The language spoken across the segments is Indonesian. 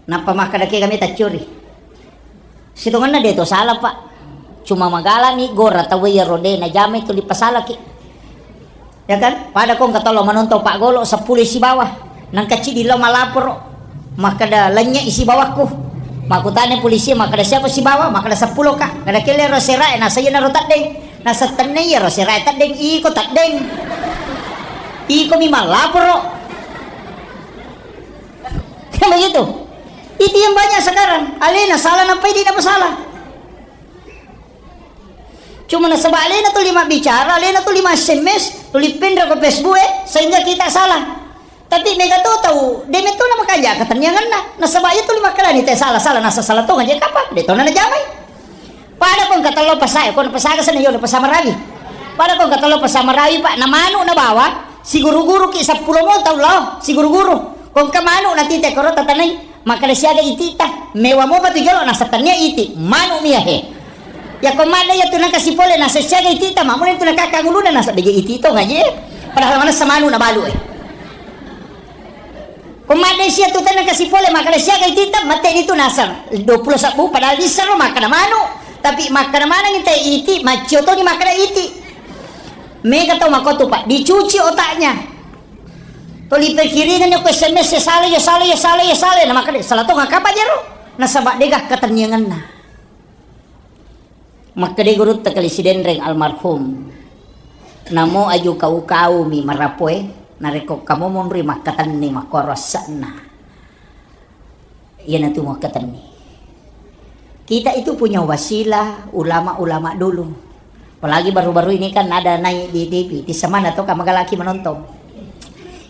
Napa makadaki kami tak curi. Situngan na dito salah pak. Cuma magalami gora tawi rode na jamay tuli pasala ki. Ya kan? Pada kong katalo manonto pak golo sa pulis si bawah. Nang kecil di lo malapor. Makada lanya isi bawahku. Makutane polisi makada siapa si bawah makada 10 ka. Kada kile ro serai na saya na ro tadeng. Nasa tanay ro serai tadeng iko tadeng. Iko mi malapor. Kan begitu? Itu yang banyak sekarang. Alena salah nampai tidak masalah. Cuma nasabak alena tu 5 bicara, alena tu 5 SMS, tulipin ke Facebook sehingga kita salah. Tapi mereka tahu, dia itu nama kaya katanya na. Nasabak itu 5 kali ni salah nasa salah tu aja kapan? Dia tahu na jamai. Pada pun kata lo pasai, kon pasai sana yo pasama rawi. Pada pun kata lo pasama rawi pak, na manu na bawa, si guru-guru ki 10 mo tahu lo, si guru-guru. Kung kamano nanti te koro tatanay makalasiaga itita mewa mo pa tu jalo nasa tanya iti manu miya he ya komanda ya tu nakasipole nasa siaga itita mamulin tu nakakagulo na nasa bigay itito ngaji padahal mana sa manu na balu komanda siya tu nakasipole makalasiaga itita mate dito nasa 20 sabu padahal di saro makana manu tapi makana mana ngite iti macio to ni makana iti mega to makoto pak dicuci otaknya. Tuli perkiringan yung SMS ya sale na makanya salah to ngakapa jero nasabak degah katanyangan na makade gurut takali si denreng almarhum namo aju kau mi marapoe nareko kamu monri makatan ni makorosana yan itu makatan ni kita itu punya wasilah ulama-ulama dulu apalagi baru-baru ini kan ada naik di TV di semana tuh kamagalaki menonton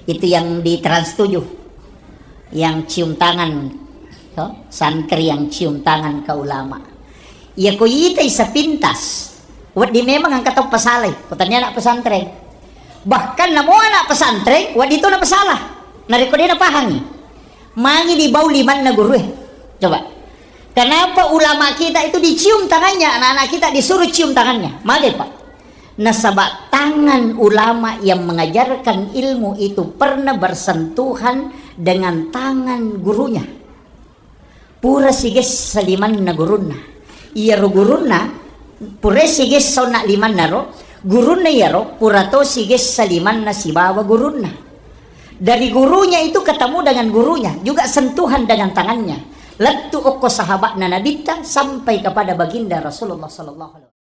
itu yang di Trans 7 yang cium tangan santri yang cium tangan ke ulama ya ko itay sa pintas wadi memang ang katong pasalay kutanya na pesantren bahkan namo anak pesantren wadi itu na pasalah nariko din na pahangi mangi di bau liman na guru coba kenapa ulama kita itu dicium tangannya anak-anak kita disuruh cium tangannya mage pak nasabak tangan ulama yang mengajarkan ilmu itu pernah bersentuhan dengan tangan gurunya. Pura siges saliman na guruna. Iya ro guruna, pura siges sona liman na ro, guruna iya ro, pura to siges saliman na si bawa guruna. Dari gurunya itu ketemu dengan gurunya, juga sentuhan dengan tangannya. Letu oko sahabat na nabita sampai kepada baginda Rasulullah sallallahu alaihi wasallam.